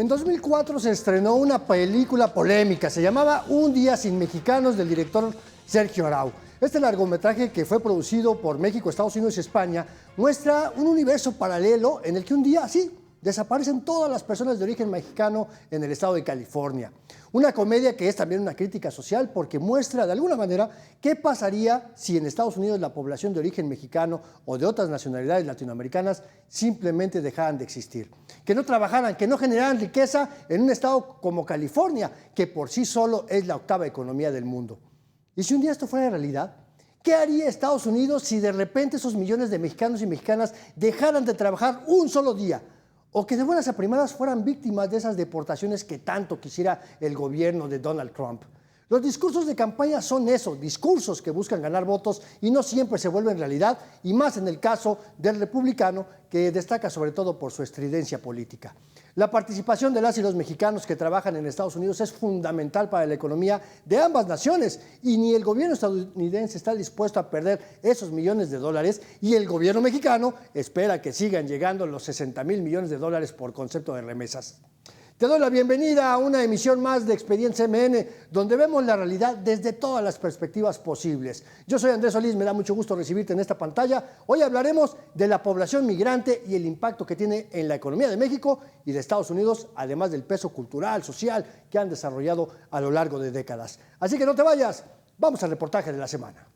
En 2004 se estrenó una película polémica, se llamaba Un día sin mexicanos, del director Sergio Arau. Este largometraje, que fue producido por México, Estados Unidos y España, muestra un universo paralelo en el que un día, sí, desaparecen todas las personas de origen mexicano en el estado de California. Una comedia que es también una crítica social porque muestra de alguna manera qué pasaría si en Estados Unidos la población de origen mexicano o de otras nacionalidades latinoamericanas simplemente dejaran de existir. Que no trabajaran, que no generaran riqueza en un estado como California, que por sí solo es la octava economía del mundo. ¿Y si un día esto fuera realidad? ¿Qué haría Estados Unidos si de repente esos millones de mexicanos y mexicanas dejaran de trabajar un solo día? O que de buenas a primeras fueran víctimas de esas deportaciones que tanto quisiera el gobierno de Donald Trump. Los discursos de campaña son eso, discursos que buscan ganar votos y no siempre se vuelven realidad, y más en el caso del republicano, que destaca sobre todo por su estridencia política. La participación de las y los mexicanos que trabajan en Estados Unidos es fundamental para la economía de ambas naciones, y ni el gobierno estadounidense está dispuesto a perder esos millones de dólares, y el gobierno mexicano espera que sigan llegando los 60,000 millones de dólares por concepto de remesas. Te doy la bienvenida a una emisión más de Expediente CMN, donde vemos la realidad desde todas las perspectivas posibles. Yo soy Andrés Solís, me da mucho gusto recibirte en esta pantalla. Hoy hablaremos de la población migrante y el impacto que tiene en la economía de México y de Estados Unidos, además del peso cultural, social que han desarrollado a lo largo de décadas. Así que no te vayas, vamos al reportaje de la semana.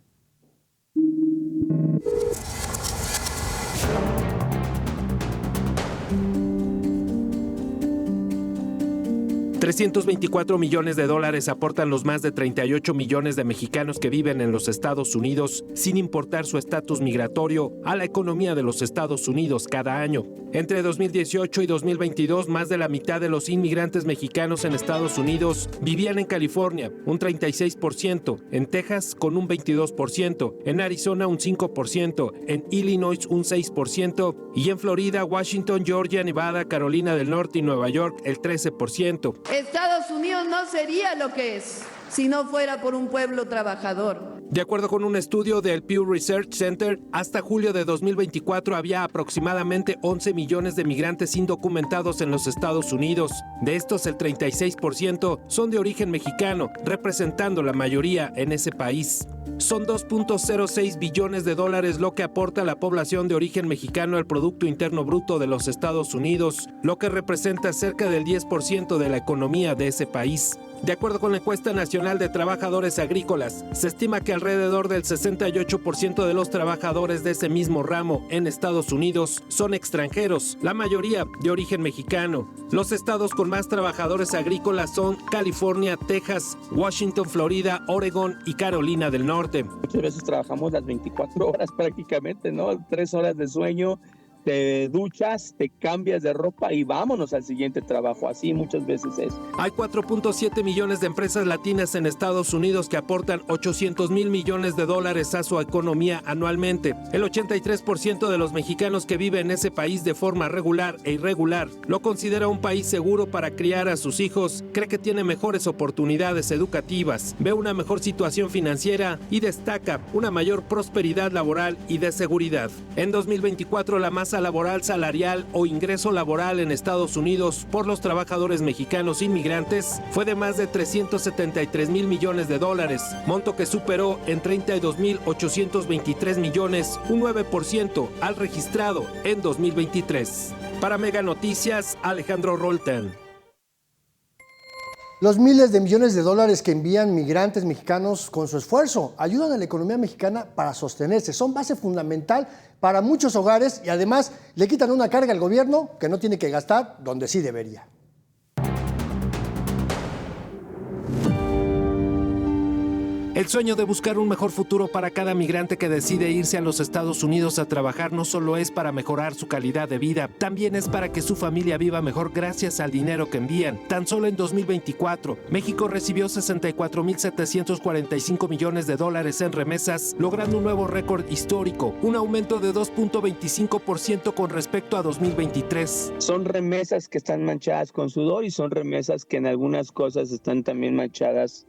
324 millones de dólares aportan los más de 38 millones de mexicanos que viven en los Estados Unidos, sin importar su estatus migratorio, a la economía de los Estados Unidos cada año. Entre 2018 y 2022, más de la mitad de los inmigrantes mexicanos en Estados Unidos vivían en California, un 36%, en Texas con un 22%, en Arizona un 5%, en Illinois un 6% y en Florida, Washington, Georgia, Nevada, Carolina del Norte y Nueva York el 13%. Estados Unidos no sería lo que es si no fuera por un pueblo trabajador. De acuerdo con un estudio del Pew Research Center, hasta julio de 2024 había aproximadamente 11 millones de migrantes indocumentados en los Estados Unidos. De estos, el 36% son de origen mexicano, representando la mayoría en ese país. Son 2.06 billones de dólares lo que aporta la población de origen mexicano al Producto Interno Bruto de los Estados Unidos, lo que representa cerca del 10% de la economía de ese país. De acuerdo con la encuesta nacional de trabajadores agrícolas, se estima que alrededor del 68% de los trabajadores de ese mismo ramo en Estados Unidos son extranjeros, la mayoría de origen mexicano. Los estados con más trabajadores agrícolas son California, Texas, Washington, Florida, Oregón y Carolina del Norte. Muchas veces trabajamos las 24 horas prácticamente, ¿no? 3 horas de sueño, te duchas, te cambias de ropa y vámonos al siguiente trabajo. Así muchas veces es. Hay 4.7 millones de empresas latinas en Estados Unidos que aportan 800,000 millones de dólares a su economía anualmente. El 83% de los mexicanos que viven en ese país de forma regular e irregular lo considera un país seguro para criar a sus hijos, cree que tiene mejores oportunidades educativas, ve una mejor situación financiera y destaca una mayor prosperidad laboral y de seguridad. En 2024, la masa laboral salarial o ingreso laboral en Estados Unidos por los trabajadores mexicanos inmigrantes fue de más de 373,000 millones de dólares, monto que superó en 32,823 millones, un 9% al registrado en 2023. Para Mega Noticias, Alejandro Roltán. Los miles de millones de dólares que envían migrantes mexicanos con su esfuerzo ayudan a la economía mexicana para sostenerse. Son base fundamental para muchos hogares y además le quitan una carga al gobierno que no tiene que gastar donde sí debería. El sueño de buscar un mejor futuro para cada migrante que decide irse a los Estados Unidos a trabajar no solo es para mejorar su calidad de vida, también es para que su familia viva mejor gracias al dinero que envían. Tan solo en 2024, México recibió 64,745 millones de dólares en remesas, logrando un nuevo récord histórico, un aumento de 2.25% con respecto a 2023. Son remesas que están manchadas con sudor y son remesas que en algunas cosas están también manchadas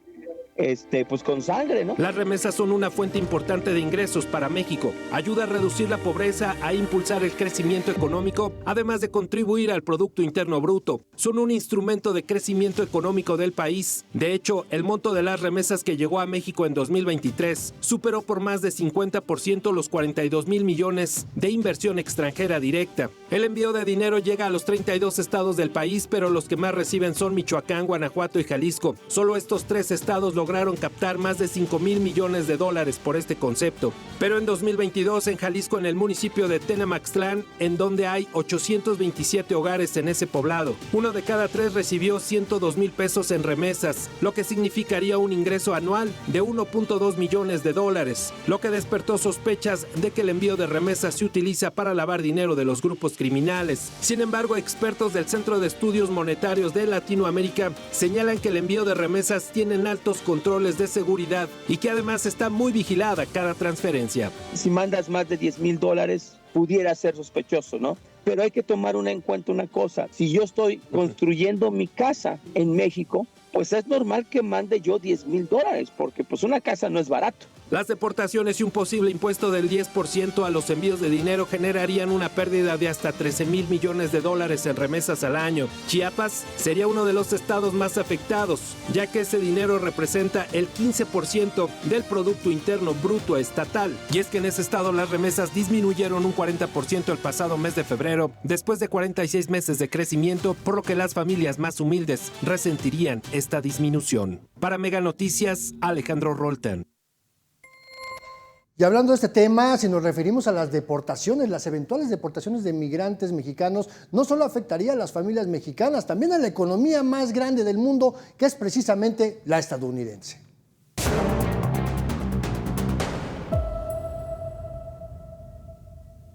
pues con sangre, ¿no? Las remesas son una fuente importante de ingresos para México. Ayuda a reducir la pobreza, a impulsar el crecimiento económico, además de contribuir al Producto Interno Bruto. Son un instrumento de crecimiento económico del país. De hecho, el monto de las remesas que llegó a México en 2023 superó por más de 50% los 42,000 millones de inversión extranjera directa. El envío de dinero llega a los 32 estados del país, pero los que más reciben son Michoacán, Guanajuato y Jalisco. Solo estos 3 estados lograron captar más de 5,000 millones de dólares por este concepto. Pero en 2022 en Jalisco, en el municipio de Tenamaxtlán, en donde hay 827 hogares en ese poblado, 1 de cada 3 recibió 102,000 pesos en remesas, lo que significaría un ingreso anual de 1.2 millones de dólares, lo que despertó sospechas de que el envío de remesas se utiliza para lavar dinero de los grupos criminales. Sin embargo, expertos del Centro de Estudios Monetarios de Latinoamérica señalan que el envío de remesas tiene altos controles de seguridad y que además está muy vigilada cada transferencia. Si mandas más de $10,000, pudiera ser sospechoso, ¿no? Pero hay que tomar en cuenta una cosa. Si yo estoy construyendo mi casa en México, pues es normal que mande yo $10,000, porque pues una casa no es barato. Las deportaciones y un posible impuesto del 10% a los envíos de dinero generarían una pérdida de hasta 13,000 millones de dólares en remesas al año. Chiapas sería uno de los estados más afectados, ya que ese dinero representa el 15% del Producto Interno Bruto estatal. Y es que en ese estado las remesas disminuyeron un 40% el pasado mes de febrero, después de 46 meses de crecimiento, por lo que las familias más humildes resentirían esta disminución. Para Mega Noticias, Alejandro Roltán. Y hablando de este tema, si nos referimos a las deportaciones, las eventuales deportaciones de migrantes mexicanos, no solo afectaría a las familias mexicanas, también a la economía más grande del mundo, que es precisamente la estadounidense.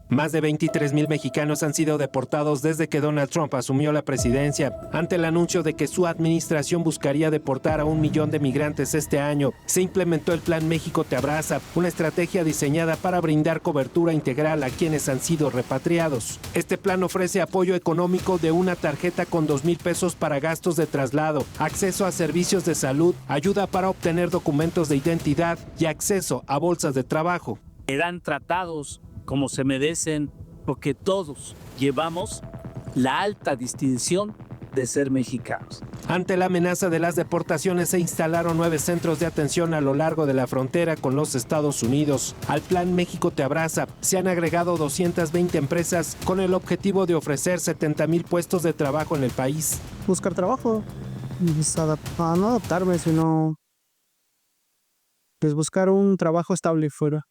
Más de 23,000 mexicanos han sido deportados desde que Donald Trump asumió la presidencia. Ante el anuncio de que su administración buscaría deportar a 1 millón de migrantes este año, se implementó el Plan México Te Abraza, una estrategia diseñada para brindar cobertura integral a quienes han sido repatriados. Este plan ofrece apoyo económico de una tarjeta con 2,000 pesos para gastos de traslado, acceso a servicios de salud, ayuda para obtener documentos de identidad y acceso a bolsas de trabajo. Serán tratados como se merecen, porque todos llevamos la alta distinción de ser mexicanos. Ante la amenaza de las deportaciones, se instalaron 9 centros de atención a lo largo de la frontera con los Estados Unidos. Al Plan México Te Abraza se han agregado 220 empresas con el objetivo de ofrecer 70,000 puestos de trabajo en el país. Buscar trabajo, no adaptarme, sino pues buscar un trabajo estable fuera.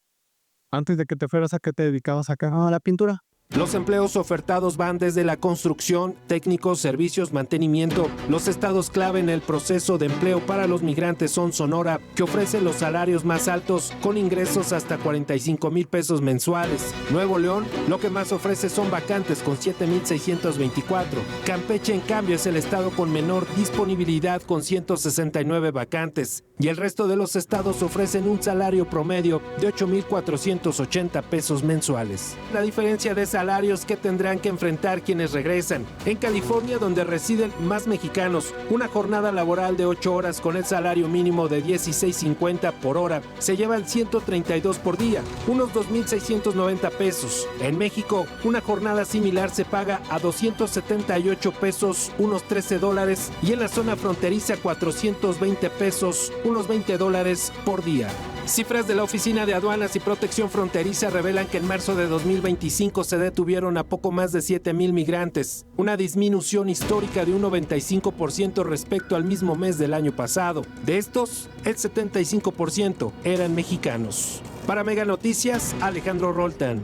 Antes de que te fueras, ¿a qué te dedicabas acá? A la pintura. Los empleos ofertados van desde la construcción, técnicos, servicios, mantenimiento. Los estados clave en el proceso de empleo para los migrantes son Sonora, que ofrece los salarios más altos con ingresos hasta 45,000 pesos mensuales. Nuevo León, lo que más ofrece son vacantes con 7,624. Campeche, en cambio, es el estado con menor disponibilidad con 169 vacantes. Y el resto de los estados ofrecen un salario promedio de 8,480 pesos mensuales. La diferencia de salarios que tendrán que enfrentar quienes regresan. En California, donde residen más mexicanos, una jornada laboral de 8 horas con el salario mínimo de $16.50 por hora se llevan 132 por día, unos 2,690 pesos. En México, una jornada similar se paga a 278 pesos, unos $13, y en la zona fronteriza 420 pesos, unos $20 por día. Cifras de la Oficina de Aduanas y Protección Fronteriza revelan que en marzo de 2025 se detuvieron a poco más de 7,000 migrantes, una disminución histórica de un 95% respecto al mismo mes del año pasado. De estos, el 75% eran mexicanos. Para Mega Noticias, Alejandro Roltán.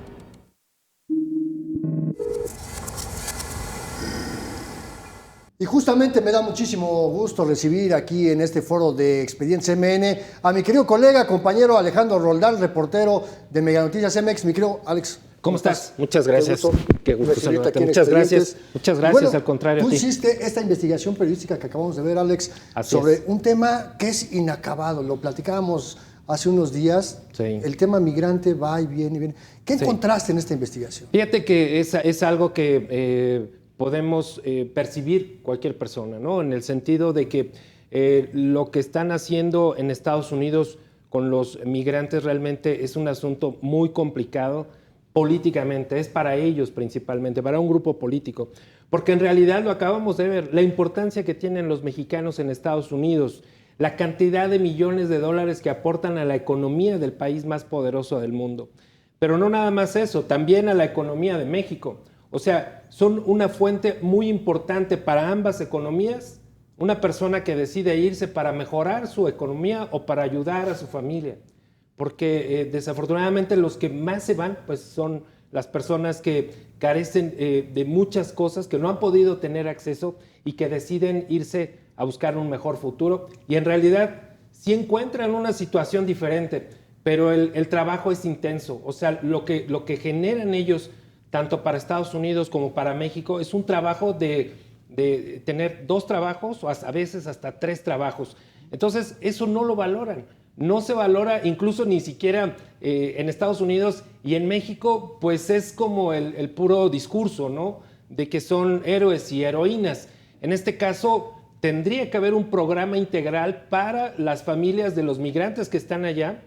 Y justamente me da muchísimo gusto recibir aquí en este foro de Expedientes MN a mi querido colega, compañero Alejandro Roldán, reportero de Mega Noticias MX. Mi querido Alex, ¿Cómo estás? Muchas gracias. Qué gusto saludarte. Muchas gracias. Muchas gracias, bueno, al contrario. Tú hiciste esta investigación periodística que acabamos de ver, Alex, sobre un tema que es inacabado. Lo platicábamos hace unos días. Sí. El tema migrante va y viene y viene. ¿Qué encontraste en esta investigación? Fíjate que es algo que podemos percibir cualquier persona, ¿no? En el sentido de que Lo que están haciendo en Estados Unidos con los migrantes realmente es un asunto muy complicado políticamente, es para ellos principalmente, para un grupo político, porque en realidad lo acabamos de ver, la importancia que tienen los mexicanos en Estados Unidos, la cantidad de millones de dólares que aportan a la economía del país más poderoso del mundo. Pero no nada más eso, también a la economía de México. O sea, son una fuente muy importante para ambas economías. Una persona que decide irse para mejorar su economía o para ayudar a su familia. Porque desafortunadamente los que más se van pues son las personas que carecen de muchas cosas, que no han podido tener acceso y que deciden irse a buscar un mejor futuro. Y en realidad sí encuentran una situación diferente, pero el trabajo es intenso. O sea, lo que generan ellos, tanto para Estados Unidos como para México, es un trabajo de tener 2 trabajos o a veces hasta 3 trabajos. Entonces, eso no lo valoran. No se valora incluso ni siquiera en Estados Unidos, y en México pues es como el puro discurso, ¿no? De que son héroes y heroínas. En este caso tendría que haber un programa integral para las familias de los migrantes que están allá,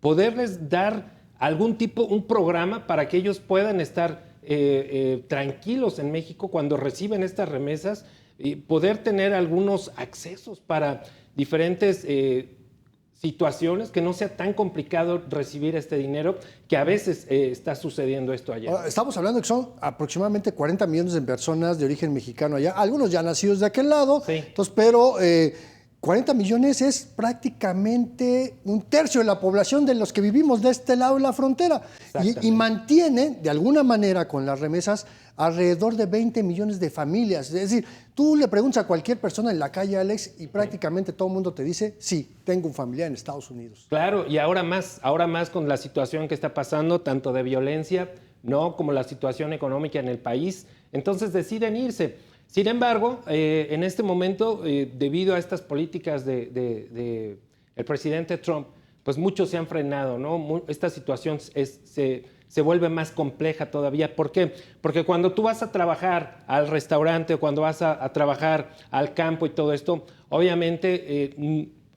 poderles dar un programa para que ellos puedan estar tranquilos en México cuando reciben estas remesas y poder tener algunos accesos para diferentes situaciones, que no sea tan complicado recibir este dinero, que a veces está sucediendo esto allá. Ahora, estamos hablando que son aproximadamente 40 millones de personas de origen mexicano allá, algunos ya nacidos de aquel lado, Sí. entonces, pero 40 millones es prácticamente un tercio de la población de los que vivimos de este lado de la frontera y mantiene de alguna manera con las remesas alrededor de 20 millones de familias. Es decir, tú le preguntas a cualquier persona en la calle, Alex, y prácticamente todo el mundo te dice, sí, tengo un familiar en Estados Unidos. Claro, y ahora más con la situación que está pasando, tanto de violencia, ¿no?, como la situación económica en el país, entonces deciden irse. Sin embargo, en este momento, debido a estas políticas del presidente Trump, pues muchos se han frenado, ¿no? Esta situación se vuelve más compleja todavía. ¿Por qué? Porque cuando tú vas a trabajar al restaurante o cuando vas a trabajar al campo y todo esto, obviamente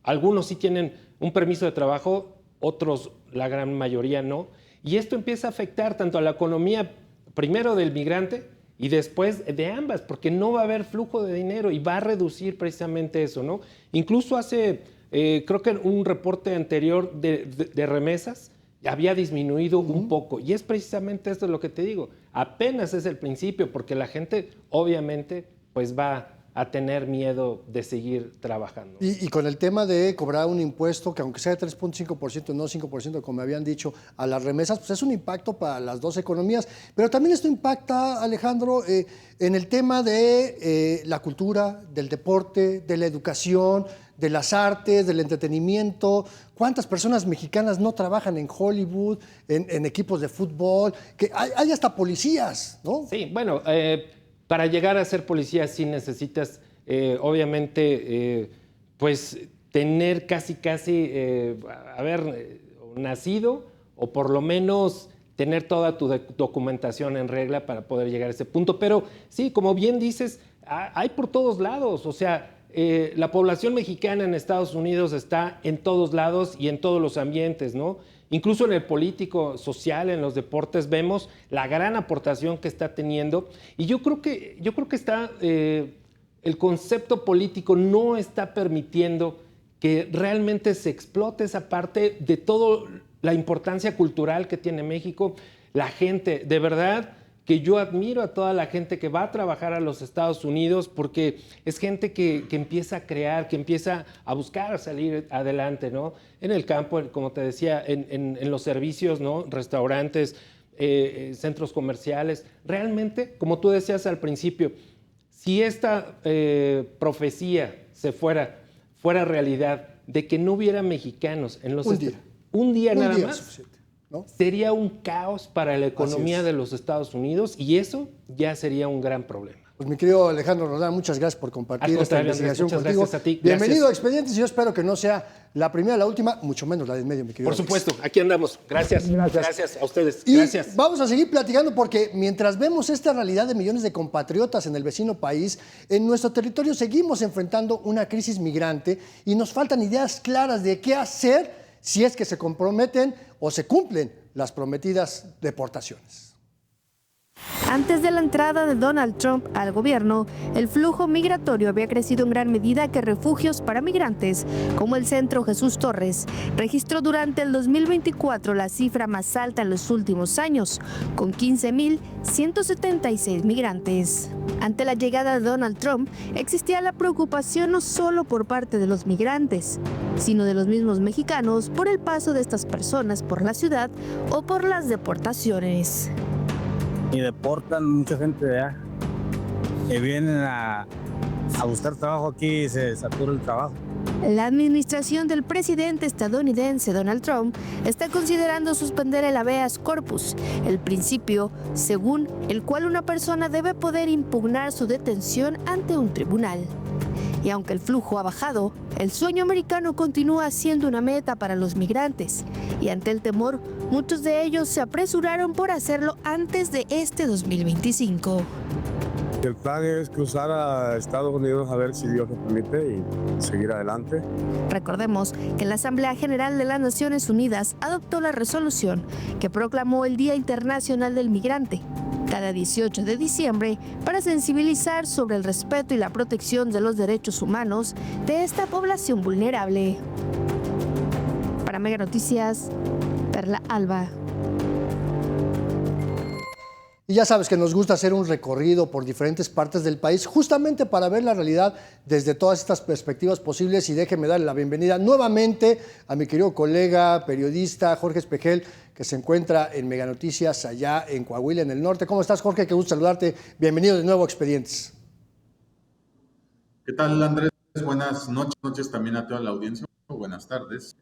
algunos sí tienen un permiso de trabajo, otros, la gran mayoría, no. Y esto empieza a afectar tanto a la economía, primero del migrante, y después de ambas, porque no va a haber flujo de dinero y va a reducir precisamente eso, ¿no? Incluso hace, creo que un reporte anterior de remesas había disminuido un poco. Y es precisamente esto lo que te digo. Apenas es el principio, porque la gente obviamente pues va a tener miedo de seguir trabajando. Y con el tema de cobrar un impuesto que aunque sea de 3.5%, no 5%, como me habían dicho, a las remesas, pues es un impacto para las dos economías. Pero también esto impacta, Alejandro, en el tema de la cultura, del deporte, de la educación, de las artes, del entretenimiento. ¿Cuántas personas mexicanas no trabajan en Hollywood, en equipos de fútbol? Que hay hasta policías, ¿no? Sí, bueno, para llegar a ser policía sí necesitas, obviamente, pues tener casi haber nacido o por lo menos tener toda tu documentación en regla para poder llegar a ese punto. Pero sí, como bien dices, hay por todos lados. O sea, la población mexicana en Estados Unidos está en todos lados y en todos los ambientes, ¿no? Incluso en el político, social, en los deportes, vemos la gran aportación que está teniendo. Y yo creo que está, el concepto político no está permitiendo que realmente se explote esa parte de toda la importancia cultural que tiene México. La gente, de verdad, que yo admiro a toda la gente que va a trabajar a los Estados Unidos, porque es gente que empieza a crear, que empieza a buscar salir adelante, ¿no? En el campo, como te decía, en los servicios, ¿no? Restaurantes, centros comerciales. Realmente, como tú decías al principio, si esta profecía se fuera realidad, de que no hubiera mexicanos en los un día nada más, suficiente, ¿no? Sería un caos para la economía de los Estados Unidos, y eso ya sería un gran problema. Pues mi querido Alejandro Roldán, muchas gracias por compartir esta investigación Andrés, contigo. gracias a ti. Bienvenido a Expedientes y yo espero que no sea la primera, la última, mucho menos la del medio, mi querido. Por supuesto, aquí andamos. Gracias. Gracias a ustedes. Y Gracias. vamos a seguir platicando porque mientras vemos esta realidad de millones de compatriotas en el vecino país, en nuestro territorio seguimos enfrentando una crisis migrante y nos faltan ideas claras de qué hacer si es que se comprometen o se cumplen las prometidas deportaciones. Antes de la entrada de Donald Trump al gobierno, el flujo migratorio había crecido en gran medida que refugios para migrantes, como el Centro Jesús Torres, registró durante el 2024 la cifra más alta en los últimos años, con 15.176 migrantes. Ante la llegada de Donald Trump, existía la preocupación no solo por parte de los migrantes, sino de los mismos mexicanos por el paso de estas personas por la ciudad o por las deportaciones. Y deportan mucha gente de allá que vienen a buscar trabajo aquí y se satura el trabajo. La administración del presidente estadounidense Donald Trump está considerando suspender el habeas corpus, el principio según el cual una persona debe poder impugnar su detención ante un tribunal. Y aunque el flujo ha bajado, el sueño americano continúa siendo una meta para los migrantes. Y ante el temor, muchos de ellos se apresuraron por hacerlo antes de este 2025. El plan es cruzar a Estados Unidos a ver si Dios lo permite y seguir adelante. Recordemos que la Asamblea General de las Naciones Unidas adoptó la resolución que proclamó el Día Internacional del Migrante cada 18 de diciembre para sensibilizar sobre el respeto y la protección de los derechos humanos de esta población vulnerable. Para Mega Noticias, Perla Alba. Y ya sabes que nos gusta hacer un recorrido por diferentes partes del país justamente para ver la realidad desde todas estas perspectivas posibles y déjeme darle la bienvenida nuevamente a mi querido colega periodista Jorge Espejel, que se encuentra en Mega Noticias allá en Coahuila, en el norte. ¿Cómo estás, Jorge? Qué gusto saludarte. Bienvenido de nuevo a Expedientes. ¿Qué tal, Andrés? Buenas noches también a toda la audiencia. Buenas tardes.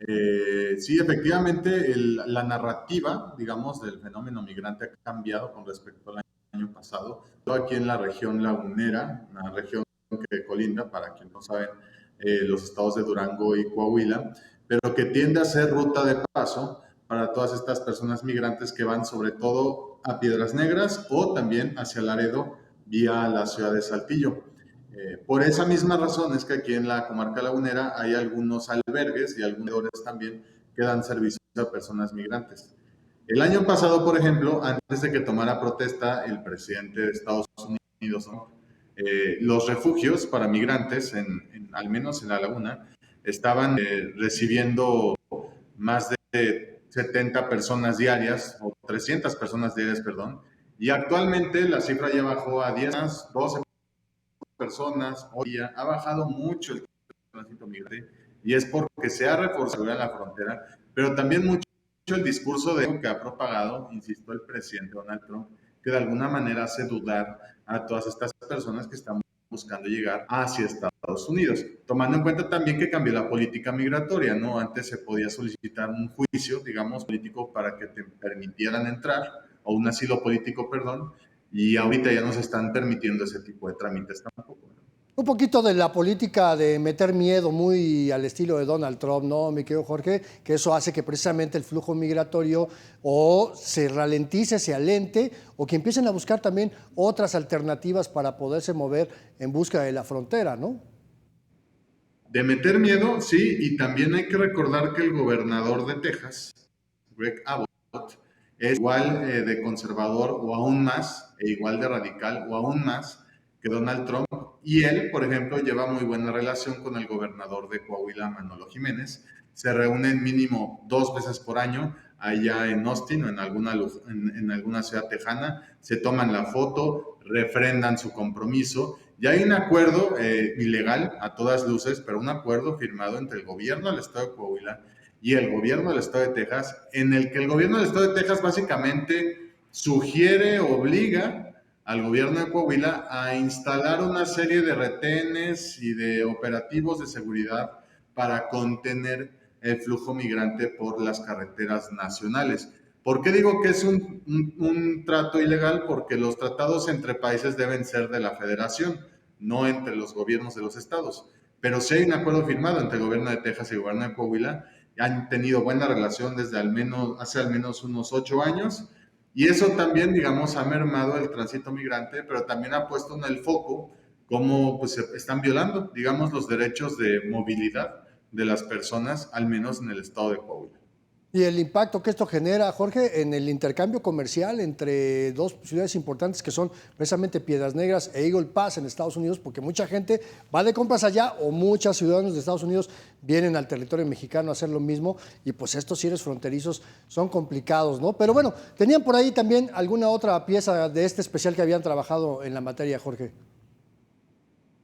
Sí, efectivamente, la narrativa, digamos, del fenómeno migrante ha cambiado con respecto al año pasado. Todo aquí en la región lagunera, una región que colinda, para quienes no saben, los estados de Durango y Coahuila, pero que tiende a ser ruta de paso para todas estas personas migrantes que van sobre todo a Piedras Negras o también hacia Laredo vía la ciudad de Saltillo. Por esa misma razón es que aquí en la comarca lagunera hay algunos albergues y algunos albergues también que dan servicio a personas migrantes. El año pasado, por ejemplo, antes de que tomara protesta el presidente de Estados Unidos, los refugios para migrantes, al menos en la laguna, estaban recibiendo más de 70 personas diarias, o 300 personas diarias, perdón, y actualmente la cifra ya bajó a 10, 12 personas. Hoy ha bajado mucho el tránsito migrante y es porque se ha reforzado la frontera, pero también mucho el discurso que ha propagado, insisto, el presidente Donald Trump, que de alguna manera hace dudar a todas estas personas que están buscando llegar hacia Estados Unidos, tomando en cuenta también que cambió la política migratoria, ¿no? Antes se podía solicitar un juicio, digamos, político para que te permitieran entrar, o un asilo político, perdón, y ahorita ya no se están permitiendo ese tipo de trámites tampoco. Un poquito de la política de meter miedo muy al estilo de Donald Trump, ¿no, mi querido Jorge? Que eso hace que precisamente el flujo migratorio o se ralentice, se alente, o que empiecen a buscar también otras alternativas para poderse mover en busca de la frontera, ¿no? De meter miedo, sí, y también hay que recordar que el gobernador de Texas, Greg Abbott, es igual de conservador o aún más, e igual de radical o aún más que Donald Trump. Y él, por ejemplo, lleva muy buena relación con el gobernador de Coahuila, Manolo Jiménez. Se reúnen mínimo 2 veces por año allá en Austin o en alguna ciudad tejana. Se toman la foto, refrendan su compromiso. Y hay un acuerdo ilegal a todas luces, pero un acuerdo firmado entre el gobierno del estado de Coahuila y el gobierno del estado de Texas, en el que el gobierno del estado de Texas básicamente sugiere, obliga al gobierno de Coahuila a instalar una serie de retenes y de operativos de seguridad para contener el flujo migrante por las carreteras nacionales. ¿Por qué digo que es un trato ilegal? Porque los tratados entre países deben ser de la federación, no entre los gobiernos de los estados. Pero sí hay un acuerdo firmado entre el gobierno de Texas y el gobierno de Coahuila. Han tenido buena relación desde hace al menos unos 8 años. Y eso también, digamos, ha mermado el tránsito migrante, pero también ha puesto en el foco cómo pues, se están violando, digamos, los derechos de movilidad de las personas, al menos en el estado de Coahuila. Y el impacto que esto genera, Jorge, en el intercambio comercial entre dos ciudades importantes que son precisamente Piedras Negras e Eagle Pass en Estados Unidos, porque mucha gente va de compras allá o muchos ciudadanos de Estados Unidos vienen al territorio mexicano a hacer lo mismo y pues estos cierres fronterizos son complicados, ¿no? Pero bueno, tenían por ahí también alguna otra pieza de este especial que habían trabajado en la materia, Jorge.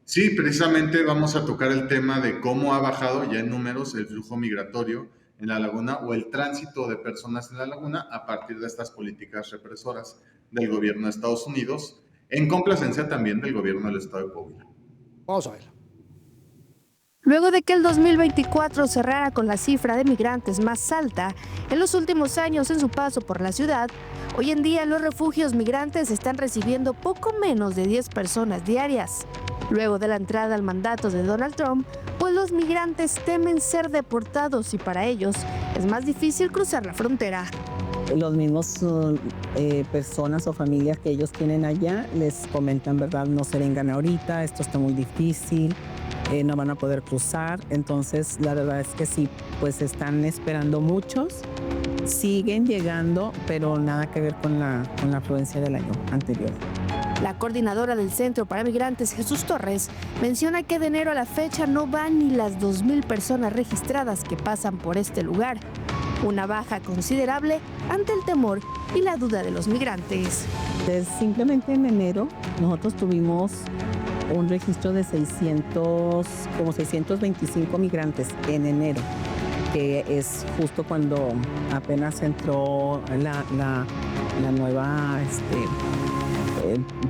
Sí, precisamente vamos a tocar el tema de cómo ha bajado ya en números el flujo migratorio en la laguna o el tránsito de personas en la laguna a partir de estas políticas represoras del gobierno de Estados Unidos, en complacencia también del gobierno del estado de Coahuila. Vamos a verlo. Luego de que el 2024 cerrara con la cifra de migrantes más alta en los últimos años en su paso por la ciudad, hoy en día los refugios migrantes están recibiendo poco menos de 10 personas diarias. Luego de la entrada al mandato de Donald Trump, pues los migrantes temen ser deportados y para ellos es más difícil cruzar la frontera. Los mismos personas o familias que ellos tienen allá les comentan, ¿verdad? No se vengan ahorita, esto está muy difícil, no van a poder cruzar. Entonces, la verdad es que sí, pues están esperando muchos, siguen llegando, pero nada que ver con la afluencia del año anterior. La coordinadora del Centro para Migrantes, Jesús Torres, menciona que de enero a la fecha no van ni las 2,000 personas registradas que pasan por este lugar. Una baja considerable ante el temor y la duda de los migrantes. Simplemente en enero nosotros tuvimos un registro de 625 migrantes en enero, que es justo cuando apenas entró la nueva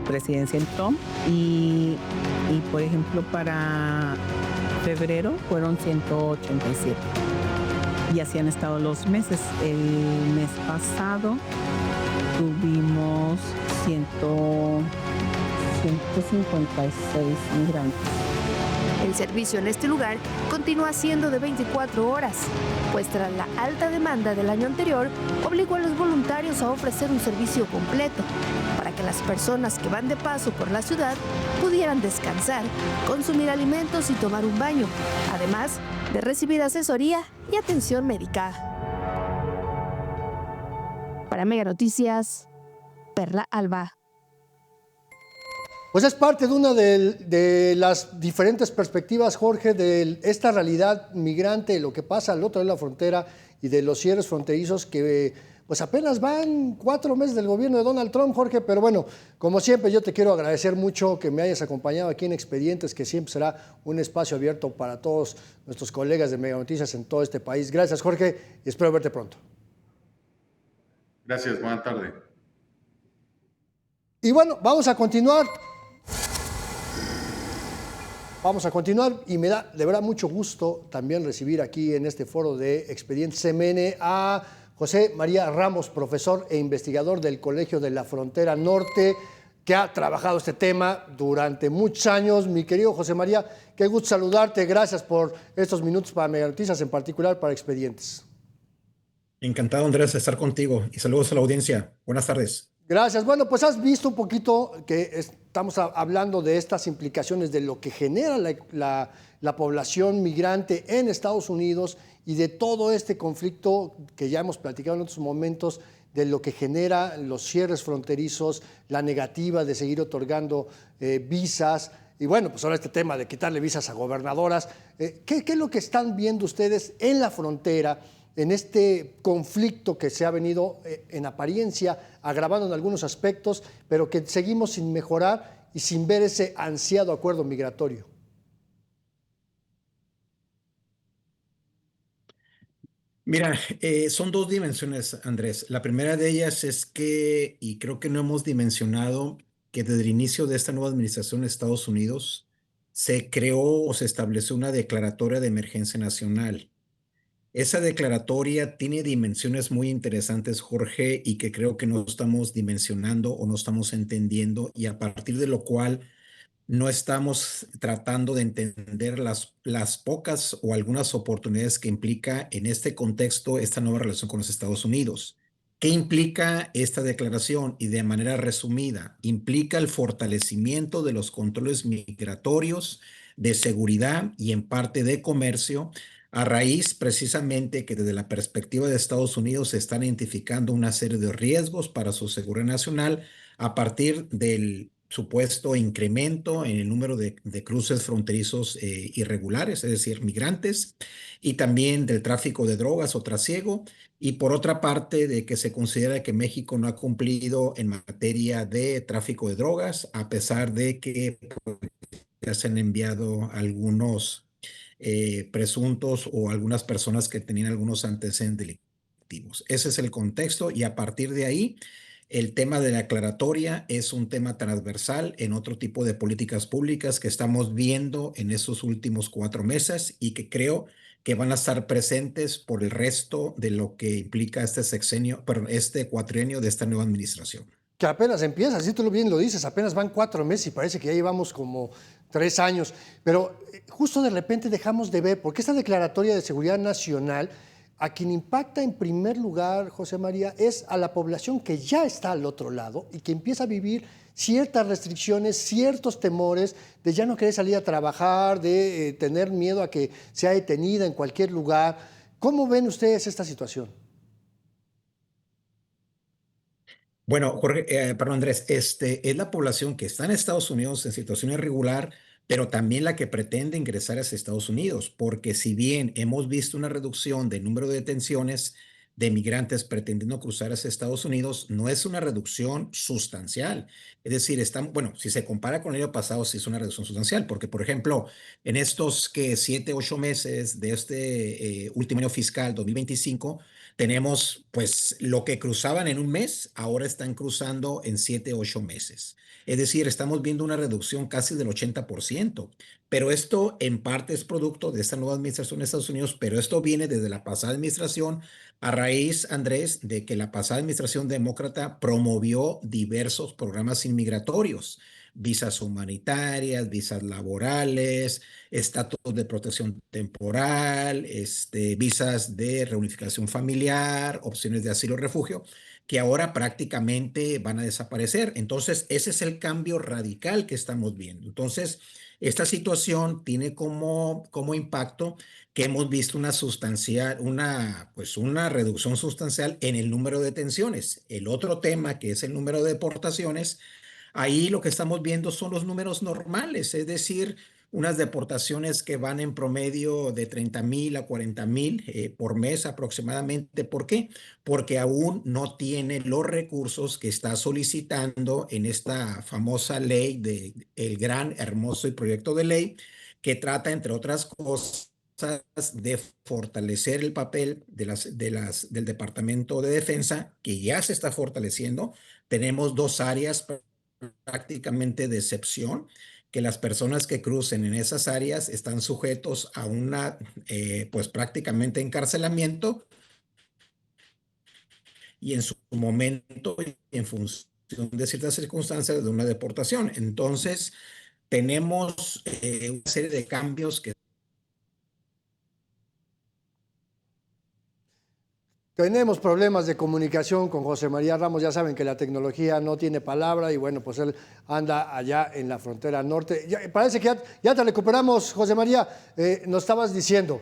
presidencia en Trump y por ejemplo para febrero fueron 187 y así han estado los meses. El mes pasado tuvimos 156 migrantes. El servicio en este lugar continúa siendo de 24 horas, pues tras la alta demanda del año anterior, obligó a los voluntarios a ofrecer un servicio completo para que las personas que van de paso por la ciudad pudieran descansar, consumir alimentos y tomar un baño, además de recibir asesoría y atención médica. Para Mega Noticias, Perla Alba. Pues es parte de una de las diferentes perspectivas, Jorge, de esta realidad migrante, lo que pasa al otro lado de la frontera y de los cierres fronterizos que pues apenas van 4 meses del gobierno de Donald Trump, Jorge, pero bueno, como siempre yo te quiero agradecer mucho que me hayas acompañado aquí en Expedientes, que siempre será un espacio abierto para todos nuestros colegas de Mega Noticias en todo este país. Gracias, Jorge, y espero verte pronto. Gracias, buena tarde. Y bueno, vamos a continuar. Y me da de verdad mucho gusto también recibir aquí en este foro de Expedientes CMN a José María Ramos, profesor e investigador del Colegio de la Frontera Norte, que ha trabajado este tema durante muchos años. Mi querido José María, qué gusto saludarte. Gracias por estos minutos para Mega Noticias, en particular para Expedientes. Encantado, Andrés, de estar contigo y saludos a la audiencia. Buenas tardes. Gracias. Bueno, pues has visto un poquito que estamos hablando de estas implicaciones de lo que genera la población migrante en Estados Unidos y de todo este conflicto que ya hemos platicado en otros momentos, de lo que genera los cierres fronterizos, la negativa de seguir otorgando visas. Y bueno, pues ahora este tema de quitarle visas a gobernadoras. ¿Qué es lo que están viendo ustedes en la frontera, en este conflicto que se ha venido en apariencia agravando en algunos aspectos, pero que seguimos sin mejorar y sin ver ese ansiado acuerdo migratorio? Mira, son 2 dimensiones, Andrés. La primera de ellas es que, y creo que no hemos dimensionado, que desde el inicio de esta nueva administración de Estados Unidos se creó o se estableció una declaratoria de emergencia nacional. Esa declaratoria tiene dimensiones muy interesantes, Jorge, y que creo que no estamos dimensionando o no estamos entendiendo, y a partir de lo cual no estamos tratando de entender las pocas o algunas oportunidades que implica en este contexto esta nueva relación con los Estados Unidos. ¿Qué implica esta declaración? Y de manera resumida, implica el fortalecimiento de los controles migratorios, de seguridad y en parte de comercio, a raíz precisamente que desde la perspectiva de Estados Unidos se están identificando una serie de riesgos para su seguridad nacional a partir del supuesto incremento en el número de cruces fronterizos irregulares, es decir, migrantes, y también del tráfico de drogas o trasiego, y por otra parte de que se considera que México no ha cumplido en materia de tráfico de drogas, a pesar de que ya se han enviado algunos presuntos o algunas personas que tenían algunos antecedentes delictivos. Ese es el contexto y a partir de ahí el tema de la aclaratoria es un tema transversal en otro tipo de políticas públicas que estamos viendo en estos últimos 4 meses y que creo que van a estar presentes por el resto de lo que implica este sexenio, perdón, este cuatrienio de esta nueva administración. Que apenas empieza, si tú bien lo dices, apenas van 4 meses y parece que ya llevamos como 3 años, pero justo de repente dejamos de ver, porque esta declaratoria de seguridad nacional, a quien impacta en primer lugar, José María, es a la población que ya está al otro lado y que empieza a vivir ciertas restricciones, ciertos temores de ya no querer salir a trabajar, de tener miedo a que sea detenida en cualquier lugar. ¿Cómo ven ustedes esta situación? Bueno, Jorge, perdón, Andrés, es la población que está en Estados Unidos en situación irregular, pero también la que pretende ingresar a Estados Unidos, porque si bien hemos visto una reducción del número de detenciones de migrantes pretendiendo cruzar hacia Estados Unidos, no es una reducción sustancial. Es decir, bueno, si se compara con el año pasado, sí es una reducción sustancial, porque, por ejemplo, en estos que 7, 8 meses de este último año fiscal, 2025, tenemos, pues, lo que cruzaban en un mes, ahora están cruzando en 7, 8 meses. Es decir, estamos viendo una reducción casi del 80%. Pero esto en parte es producto de esta nueva administración de Estados Unidos, pero esto viene desde la pasada administración a raíz, Andrés, de que la pasada administración demócrata promovió diversos programas inmigratorios, visas humanitarias, visas laborales, estatus de protección temporal, visas de reunificación familiar, opciones de asilo o refugio, que ahora prácticamente van a desaparecer. Entonces, ese es el cambio radical que estamos viendo. Entonces, esta situación tiene como impacto que hemos visto una reducción sustancial en el número de detenciones. El otro tema, que es el número de deportaciones, ahí lo que estamos viendo son los números normales, es decir, unas deportaciones que van en promedio de 30,000 a 40,000 por mes aproximadamente. ¿Por qué? Porque aún no tiene los recursos que está solicitando en esta famosa ley el gran, hermoso y proyecto de ley que trata, entre otras cosas, de fortalecer el papel del Departamento de Defensa, que ya se está fortaleciendo. Tenemos 2 áreas prácticamente de excepción, que las personas que crucen en esas áreas están sujetos a pues prácticamente encarcelamiento y en su momento, en función de ciertas circunstancias, de una deportación. Entonces, tenemos una serie de cambios que Tenemos problemas de comunicación con José María Ramos, ya saben que la tecnología no tiene palabra y bueno, pues él anda allá en la frontera norte. Parece que ya te recuperamos, José María, nos estabas diciendo.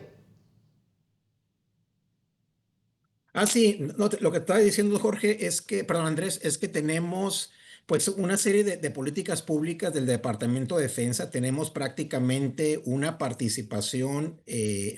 Sí, no, lo que estaba diciendo Jorge es que, perdón Andrés, es que tenemos pues una serie de políticas públicas del Departamento de Defensa. Tenemos prácticamente una participación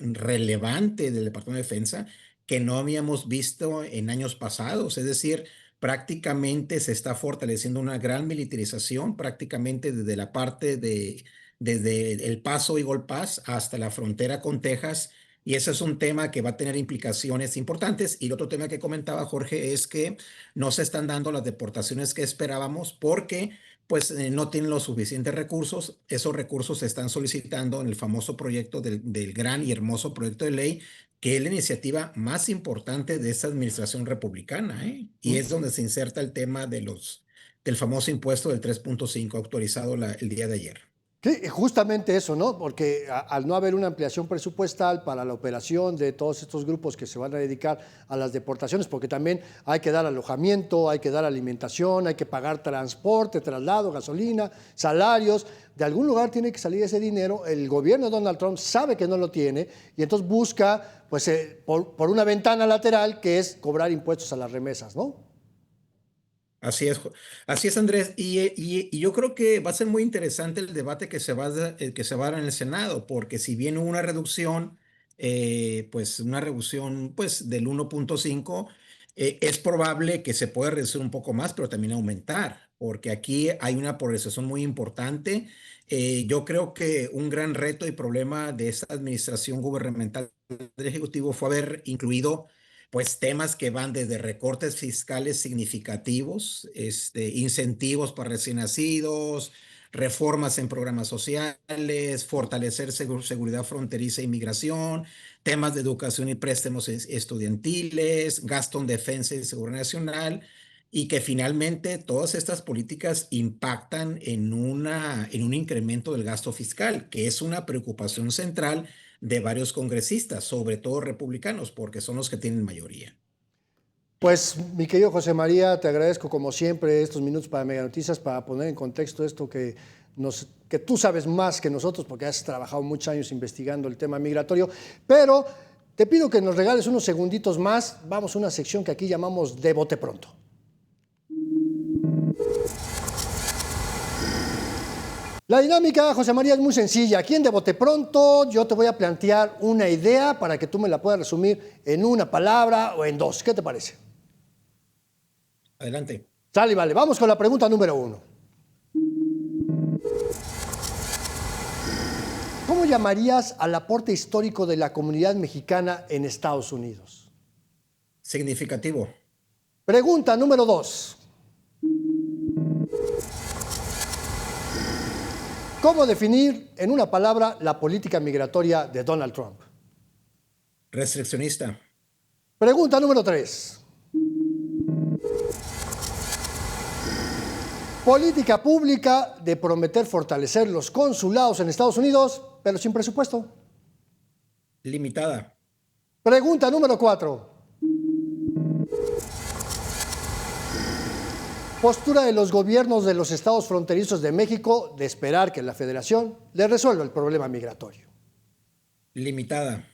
relevante del Departamento de Defensa que no habíamos visto en años pasados. Es decir, prácticamente se está fortaleciendo una gran militarización, prácticamente desde la parte desde El Paso, Eagle Pass hasta la frontera con Texas. Y ese es un tema que va a tener implicaciones importantes. Y el otro tema que comentaba Jorge es que no se están dando las deportaciones que esperábamos porque pues no tienen los suficientes recursos. Esos recursos se están solicitando en el famoso proyecto del gran y hermoso proyecto de ley que es la iniciativa más importante de esta administración republicana, ¿eh? Y es donde se inserta el tema del famoso impuesto del 3.5 autorizado el día de ayer. Sí, justamente eso, ¿no? Porque al no haber una ampliación presupuestal para la operación de todos estos grupos que se van a dedicar a las deportaciones, porque también hay que dar alojamiento, hay que dar alimentación, hay que pagar transporte, traslado, gasolina, salarios, de algún lugar tiene que salir ese dinero, el gobierno de Donald Trump sabe que no lo tiene y entonces busca, pues, por una ventana lateral que es cobrar impuestos a las remesas, ¿no? Así es, Andrés. Y yo creo que va a ser muy interesante el debate que se va a dar en el Senado, porque si bien hubo una reducción, pues del 1.5, es probable que se pueda reducir un poco más, pero también aumentar, porque aquí hay una polarización muy importante. Yo creo que un gran reto y problema de esta administración gubernamental del Ejecutivo fue haber incluido pues temas que van desde recortes fiscales significativos, incentivos para recién nacidos, reformas en programas sociales, fortalecer seguridad fronteriza e inmigración, temas de educación y préstamos estudiantiles, gasto en defensa y seguridad nacional, y que finalmente todas estas políticas impactan en un incremento del gasto fiscal, que es una preocupación central de varios congresistas, sobre todo republicanos, porque son los que tienen mayoría. Pues, mi querido José María, te agradezco como siempre estos minutos para Mega Noticias, para poner en contexto esto que tú sabes más que nosotros, porque has trabajado muchos años investigando el tema migratorio, pero te pido que nos regales unos segunditos más. Vamos a una sección que aquí llamamos De Bote Pronto. La dinámica, José María, es muy sencilla. Aquí en De Bote Pronto yo te voy a plantear una idea para que tú me la puedas resumir en una palabra o en dos. ¿Qué te parece? Adelante. Sale, vale. Vamos con la pregunta número 1. ¿Cómo llamarías al aporte histórico de la comunidad mexicana en Estados Unidos? Significativo. Pregunta número 2. ¿Cómo definir en una palabra la política migratoria de Donald Trump? Restriccionista. Pregunta número 3. Política pública de prometer fortalecer los consulados en Estados Unidos, pero sin presupuesto. Limitada. Pregunta número 4. Postura de los gobiernos de los estados fronterizos de México de esperar que la Federación le resuelva el problema migratorio. Limitada.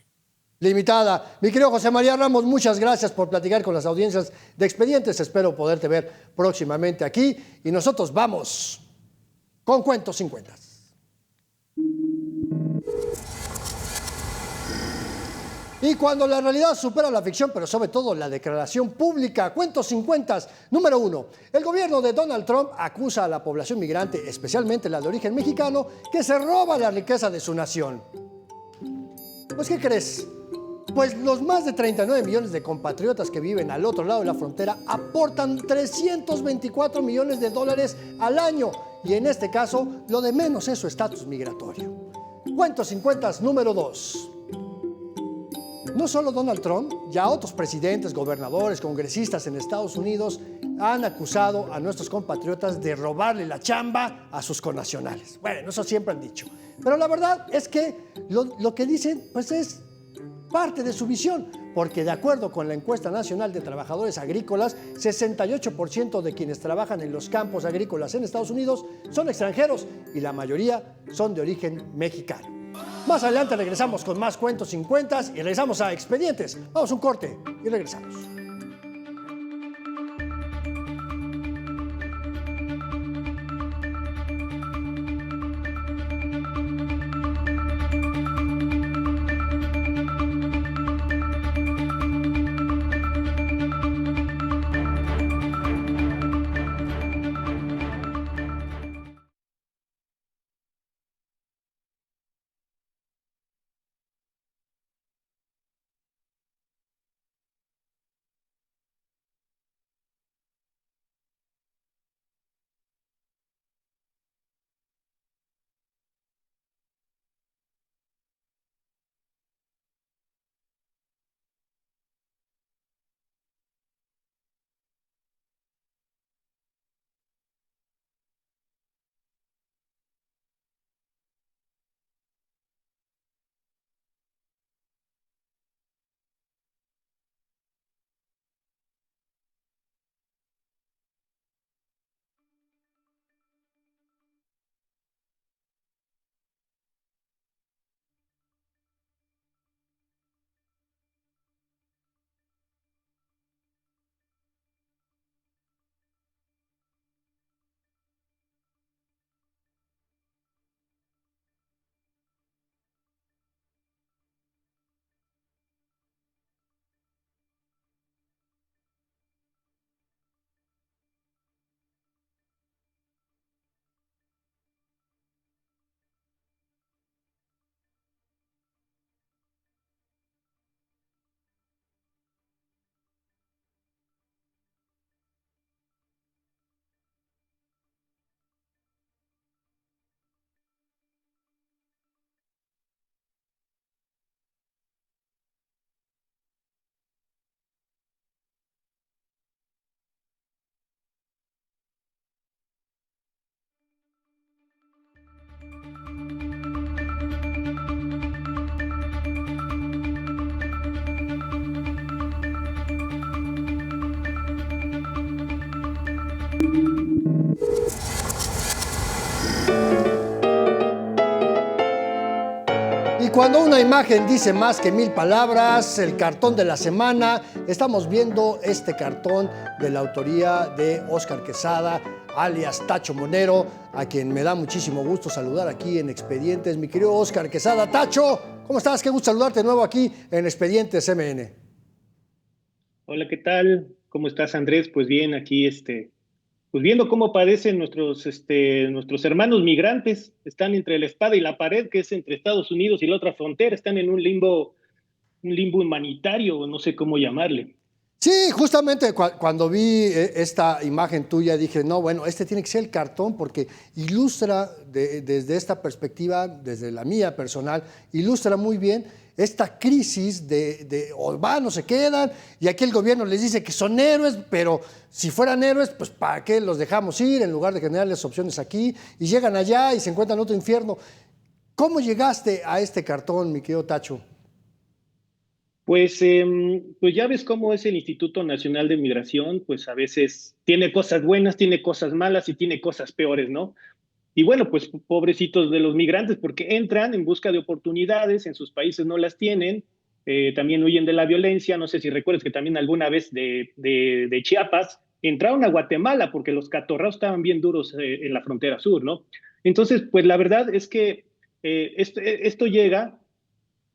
Limitada. Mi querido José María Ramos, muchas gracias por platicar con las audiencias de Expedientes. Espero poderte ver próximamente aquí. Y nosotros vamos con Cuentos sin Cuentas. Y cuando la realidad supera la ficción, pero sobre todo la declaración pública, Cuentos sin Cuentas, número 1. El gobierno de Donald Trump acusa a la población migrante, especialmente la de origen mexicano, que se roba la riqueza de su nación. Pues, ¿qué crees? Pues los más de 39 millones de compatriotas que viven al otro lado de la frontera aportan 324 millones de dólares al año. Y en este caso, lo de menos es su estatus migratorio. Cuentos sin Cuentas, número 2. No solo Donald Trump, ya otros presidentes, gobernadores, congresistas en Estados Unidos han acusado a nuestros compatriotas de robarle la chamba a sus connacionales. Bueno, eso siempre han dicho. Pero la verdad es que lo que dicen pues es parte de su visión, porque de acuerdo con la encuesta nacional de trabajadores agrícolas, 68% de quienes trabajan en los campos agrícolas en Estados Unidos son extranjeros y la mayoría son de origen mexicano. Más adelante regresamos con más Cuentos sin Cuentas y regresamos a Expedientes. Vamos a un corte y regresamos. Y cuando una imagen dice más que 1000 palabras, el cartón de la semana, estamos viendo este cartón de la autoría de Óscar Quesada, alias Tacho Monero, a quien me da muchísimo gusto saludar aquí en Expedientes. Mi querido Óscar Quesada, Tacho, ¿cómo estás? Qué gusto saludarte de nuevo aquí en Expedientes MN. Hola, ¿qué tal? ¿Cómo estás, Andrés? Pues bien, aquí pues viendo cómo padecen nuestros hermanos migrantes. Están entre la espada y la pared, que es entre Estados Unidos y la otra frontera. Están en un limbo humanitario, no sé cómo llamarle. Sí, justamente cuando vi esta imagen tuya dije, no, bueno, este tiene que ser el cartón porque ilustra desde esta perspectiva, desde la mía personal, ilustra muy bien esta crisis de o van o se quedan, y aquí el gobierno les dice que son héroes, pero si fueran héroes, pues ¿para qué los dejamos ir en lugar de generarles opciones aquí? Y llegan allá y se encuentran en otro infierno. ¿Cómo llegaste a este cartón, mi querido Tacho? Pues ya ves cómo es el Instituto Nacional de Migración, pues a veces tiene cosas buenas, tiene cosas malas y tiene cosas peores, ¿no? Y bueno, pues pobrecitos de los migrantes, porque entran en busca de oportunidades, en sus países no las tienen, también huyen de la violencia. No sé si recuerdas que también alguna vez de Chiapas entraron a Guatemala porque los catorraos estaban bien duros en la frontera sur, ¿no? Entonces, pues la verdad es que esto llega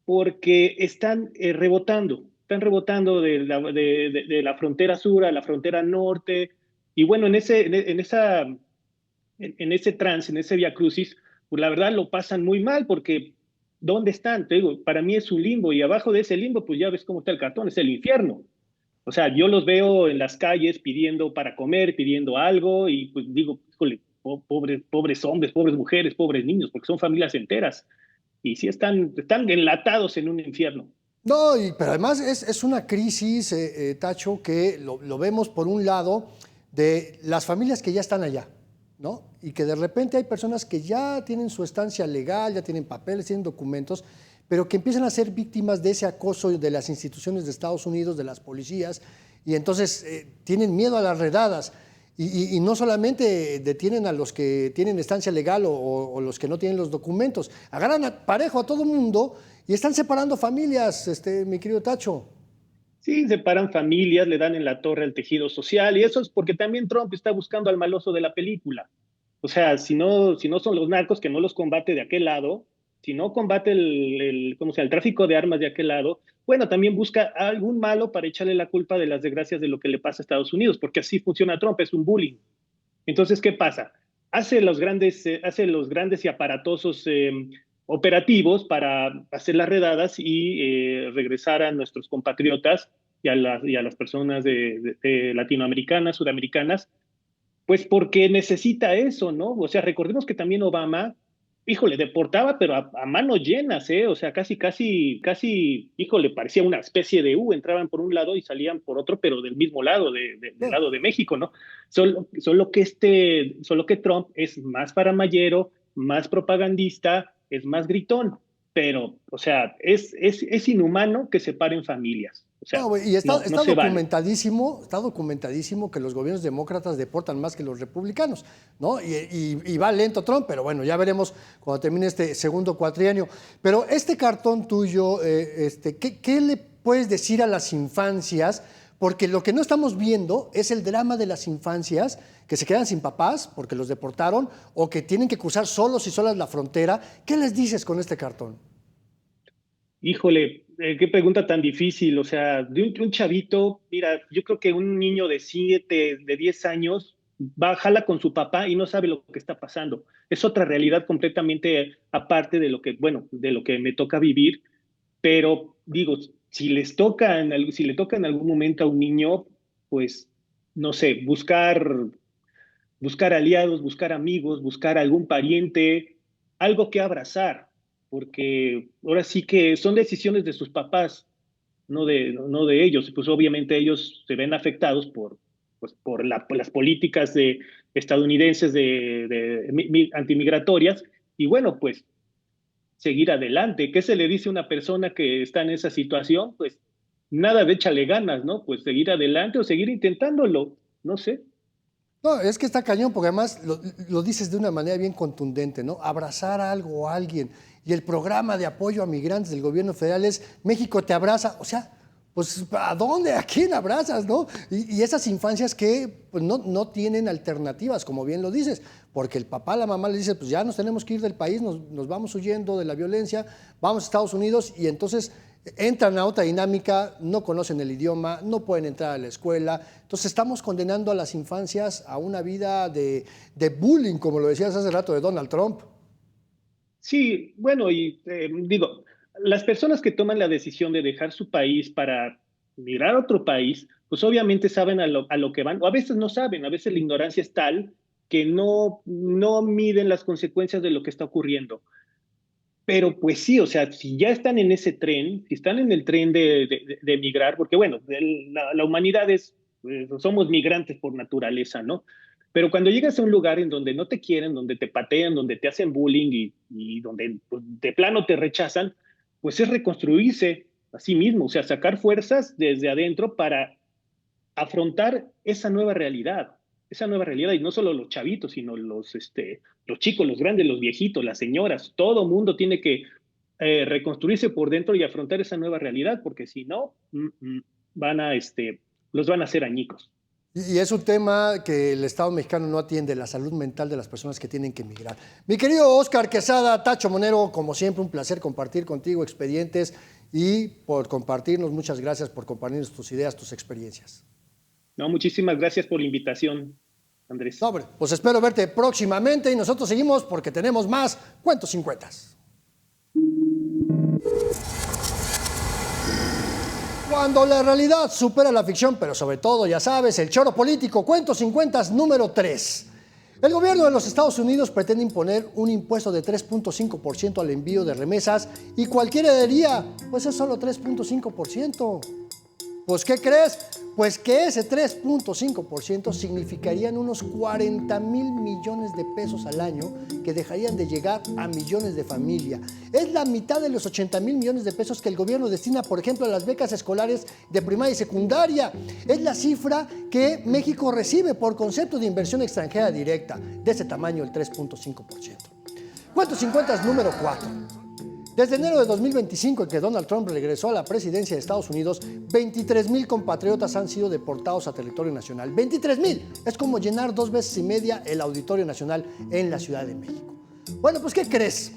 porque están rebotando de la frontera sur a la frontera norte, y bueno, en ese trance, en ese vía crucis, pues la verdad lo pasan muy mal porque ¿dónde están? Te digo, para mí es un limbo, y abajo de ese limbo, pues ya ves cómo está el cartón, es el infierno. O sea, yo los veo en las calles pidiendo para comer, pidiendo algo, y pues digo, híjole, pobres hombres, pobres mujeres, pobres niños, porque son familias enteras, y sí están enlatados en un infierno. No, pero además es una crisis, Tacho, que lo vemos por un lado de las familias que ya están allá, ¿no? Y que de repente hay personas que ya tienen su estancia legal, ya tienen papeles, tienen documentos, pero que empiezan a ser víctimas de ese acoso de las instituciones de Estados Unidos, de las policías, y entonces tienen miedo a las redadas. Y no solamente detienen a los que tienen estancia legal o los que no tienen los documentos, agarran parejo a todo mundo y están separando familias, mi querido Tacho. Sí, separan familias, le dan en la torre al tejido social, y eso es porque también Trump está buscando al maloso de la película. O sea, si no son los narcos, que no los combate de aquel lado, si no combate el tráfico de armas de aquel lado, bueno, también busca a algún malo para echarle la culpa de las desgracias de lo que le pasa a Estados Unidos, porque así funciona Trump, es un bullying. Entonces, ¿qué pasa? Hace los grandes y aparatosos operativos para hacer las redadas y regresar a nuestros compatriotas y a las personas latinoamericanas, sudamericanas, pues porque necesita eso, ¿no? O sea, recordemos que también Obama, híjole, deportaba, pero a manos llenas, ¿eh? O sea, casi, híjole, parecía una especie de entraban por un lado y salían por otro, pero del mismo lado, del lado de México, ¿no? Solo que Trump es más faramallero, más propagandista, es más gritón, pero, o sea, es inhumano que separen familias. O sea, no, y está documentadísimo, vale. Está documentadísimo que los gobiernos demócratas deportan más que los republicanos, ¿no? Y va lento Trump, pero bueno, ya veremos cuando termine este segundo cuatrienio. Pero este cartón tuyo, ¿qué le puedes decir a las infancias? Porque lo que no estamos viendo es el drama de las infancias que se quedan sin papás porque los deportaron o que tienen que cruzar solos y solas la frontera. ¿Qué les dices con este cartón? Híjole, qué pregunta tan difícil. O sea, de un chavito, mira, yo creo que un niño de 7, de 10 años jala con su papá y no sabe lo que está pasando. Es otra realidad completamente aparte de lo que me toca vivir. Pero digo, si le toca en algún momento a un niño, pues, no sé, buscar aliados, buscar amigos, buscar algún pariente, algo que abrazar, porque ahora sí que son decisiones de sus papás, no de ellos. Pues obviamente ellos se ven afectados por las políticas estadounidenses antimigratorias, y bueno, pues seguir adelante. ¿Qué se le dice a una persona que está en esa situación? Pues nada de échale ganas, ¿no? Pues seguir adelante o seguir intentándolo, no sé. No, es que está cañón, porque además lo dices de una manera bien contundente, ¿no? Abrazar a algo o a alguien. Y el programa de apoyo a migrantes del gobierno federal es México te abraza. O sea, pues ¿a dónde? ¿A quién abrazas, no? Y esas infancias que pues, no tienen alternativas, como bien lo dices, porque el papá, la mamá le dice, pues ya nos tenemos que ir del país, nos vamos huyendo de la violencia, vamos a Estados Unidos y entonces entran a otra dinámica, no conocen el idioma, no pueden entrar a la escuela. Entonces estamos condenando a las infancias a una vida de bullying, como lo decías hace rato de Donald Trump. Sí, bueno, y digo, las personas que toman la decisión de dejar su país para migrar a otro país, pues obviamente saben a lo que van, o a veces no saben, a veces la ignorancia es tal que no miden las consecuencias de lo que está ocurriendo. Pero pues sí, o sea, si ya están en ese tren, si están en el tren de migrar, porque bueno, la humanidad somos migrantes por naturaleza, ¿no? Pero cuando llegas a un lugar en donde no te quieren, donde te patean, donde te hacen bullying y donde pues, de plano te rechazan, pues es reconstruirse a sí mismo, o sea, sacar fuerzas desde adentro para afrontar esa nueva realidad, y no solo los chavitos, sino los chicos, los grandes, los viejitos, las señoras, todo mundo tiene que reconstruirse por dentro y afrontar esa nueva realidad, porque si no, los van a hacer añicos. Y es un tema que el Estado mexicano no atiende, la salud mental de las personas que tienen que emigrar. Mi querido Óscar Quesada, Tacho Monero, como siempre, un placer compartir contigo expedientes y por compartirnos, muchas gracias por compartirnos tus ideas, tus experiencias. No, muchísimas gracias por la invitación, Andrés. No, hombre, pues espero verte próximamente y nosotros seguimos porque tenemos más Cuentos 50. Cuando la realidad supera la ficción, pero sobre todo, ya sabes, el choro político, Cuentos 50 número 3. El gobierno de los Estados Unidos pretende imponer un impuesto de 3.5% al envío de remesas y cualquiera diría, pues es solo 3.5%. Pues, ¿qué crees? Pues que ese 3.5% significarían unos 40,000 millones de pesos al año que dejarían de llegar a millones de familias. Es la mitad de los 80,000 millones de pesos que el gobierno destina, por ejemplo, a las becas escolares de primaria y secundaria. Es la cifra que México recibe por concepto de inversión extranjera directa, de ese tamaño, el 3.5%. Cuentos 50 número 4. Desde enero de 2025, en que Donald Trump regresó a la presidencia de Estados Unidos, 23,000 compatriotas han sido deportados a territorio nacional. 23,000. Es como llenar 2 veces y media el Auditorio Nacional en la Ciudad de México. Bueno, pues ¿qué crees?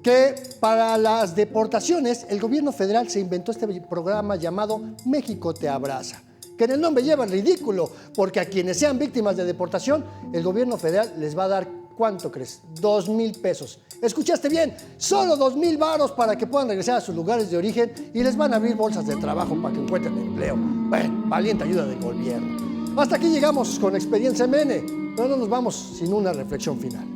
Que para las deportaciones, el gobierno federal se inventó este programa llamado México te abraza, que en el nombre lleva el ridículo, porque a quienes sean víctimas de deportación, el gobierno federal les va a dar, ¿cuánto crees? 2,000 pesos. Escuchaste bien, solo 2,000 varos para que puedan regresar a sus lugares de origen y les van a abrir bolsas de trabajo para que encuentren empleo. Bueno, valiente ayuda del gobierno. Hasta aquí llegamos con Expediente MN, pero no nos vamos sin una reflexión final.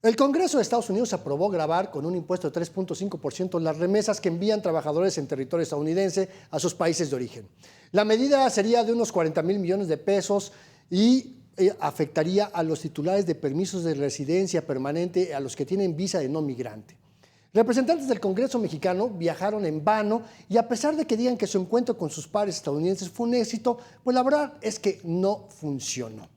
El Congreso de Estados Unidos aprobó gravar con un impuesto de 3.5% las remesas que envían trabajadores en territorio estadounidense a sus países de origen. La medida sería de unos 40,000 millones de pesos y afectaría a los titulares de permisos de residencia permanente, a los que tienen visa de no migrante. Representantes del Congreso mexicano viajaron en vano y a pesar de que digan que su encuentro con sus pares estadounidenses fue un éxito, pues la verdad es que no funcionó.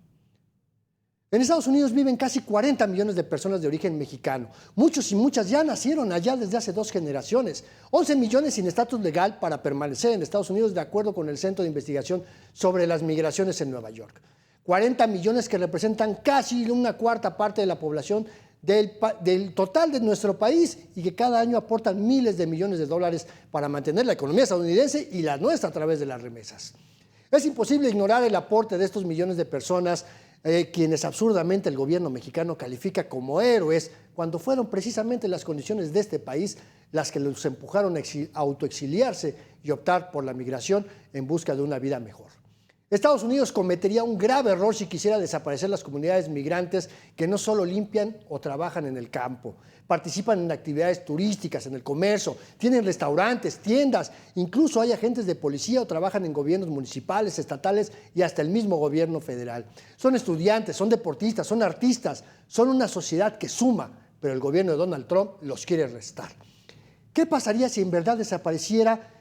En Estados Unidos viven casi 40 millones de personas de origen mexicano. Muchos y muchas ya nacieron allá desde hace 2 generaciones. 11 millones sin estatus legal para permanecer en Estados Unidos, de acuerdo con el Centro de Investigación sobre las Migraciones en Nueva York. 40 millones que representan casi una cuarta parte de la población del total de nuestro país y que cada año aportan miles de millones de dólares para mantener la economía estadounidense y la nuestra a través de las remesas. Es imposible ignorar el aporte de estos millones de personas, quienes absurdamente el gobierno mexicano califica como héroes, cuando fueron precisamente las condiciones de este país las que los empujaron a autoexiliarse y optar por la migración en busca de una vida mejor. Estados Unidos cometería un grave error si quisiera desaparecer las comunidades migrantes que no solo limpian o trabajan en el campo, participan en actividades turísticas, en el comercio, tienen restaurantes, tiendas, incluso hay agentes de policía o trabajan en gobiernos municipales, estatales y hasta el mismo gobierno federal. Son estudiantes, son deportistas, son artistas, son una sociedad que suma, pero el gobierno de Donald Trump los quiere restar. ¿Qué pasaría si en verdad desapareciera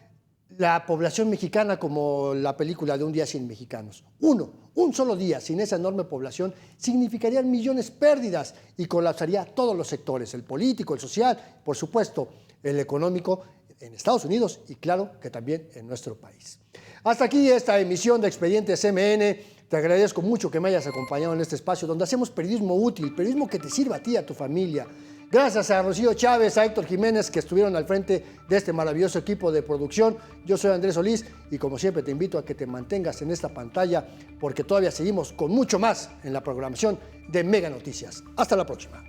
la población mexicana como la película de Un día sin mexicanos. Un solo día sin esa enorme población significarían millones pérdidas y colapsaría todos los sectores, el político, el social, por supuesto, el económico en Estados Unidos y claro que también en nuestro país. Hasta aquí esta emisión de Expedientes MN. Te agradezco mucho que me hayas acompañado en este espacio donde hacemos periodismo útil, periodismo que te sirva a ti y a tu familia. Gracias a Rocío Chávez, a Héctor Jiménez, que estuvieron al frente de este maravilloso equipo de producción. Yo soy Andrés Solís y como siempre te invito a que te mantengas en esta pantalla porque todavía seguimos con mucho más en la programación de Mega Noticias. Hasta la próxima.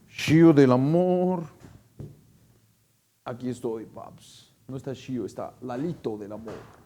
Shio del amor. Aquí estoy, paps. No está Shio, está Lalito del amor.